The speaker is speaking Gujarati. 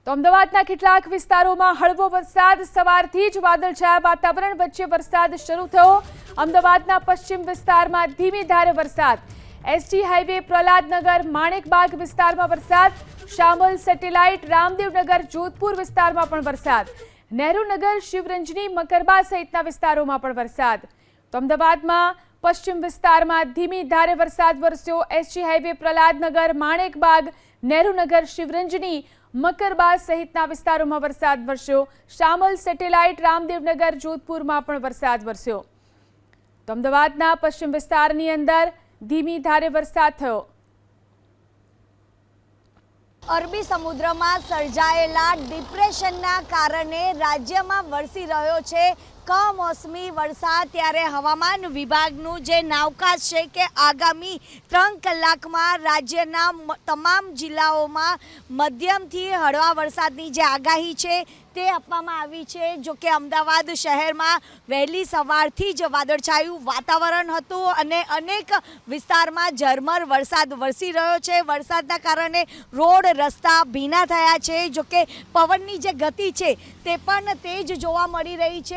તો અમદાવાદના કેટલાક વિસ્તારોમાં હળવો વરસાદ, સવારથી જ વાદળછાયા વાતાવરણ વચ્ચે વરસાદ શરૂ થયો। અમદાવાદના પશ્ચિમ વિસ્તારમાં ધીમી ધારે વરસાદ, એસટી હાઈવે પ્રહલાદનગર માણેકબાગ વિસ્તારમાં વરસાદ, શામલ સેટેલાઇટ રામદેવનગર જોધપુર વિસ્તારમાં પણ વરસાદ, નહેરુનગર શિવરંજની મકરબા સહિતના વિસ્તારોમાં પણ વરસાદ। તો અમદાવાદમાં પશ્ચિમ વિસ્તારમાં ધીમી ધારે વરસાદ વરસ્યો। એસટી હાઈવે પ્રહલાદનગર માણેકબાગ નહેરુનગર શિવરંજની મકરબા સહિતના વિસ્તારોમાં વરસાદ વરસ્યો। શામલ સેટેલાઇટ રામદેવનગર જોધપુરમાં પણ વરસાદ વરસ્યો। તો અમદાવાદના પશ્ચિમ વિસ્તારની અંદર ધીમી ધારે વરસાદ થયો। અરબી સમુદ્રમાં સર્જાયેલા ડિપ્રેશનના કારણે રાજ્યમાં વરસી રહ્યો છે કમોસમી વરસાદ। ત્યારે હવામાન વિભાગનું જે નાવકાસ્ટ છે કે આગામી 3 કલાકમાં રાજ્યના તમામ જિલ્લાઓમાં મધ્યમથી હળવા વરસાદની જે આગાહી છે તે આપવામાં આવી છે। જો કે અમદાવાદ શહેરમાં વહેલી સવારથી જ વાદળછાયું વાતાવરણ હતું અને અનેક વિસ્તારમાં ઝરમર વરસાદ વરસી રહ્યો છે। વરસાદના કારણે રોડ રસ્તા ભીના થયા છે। જો કે પવનની જે ગતિ છે તે પણ તેજ જોવા મળી રહી છે।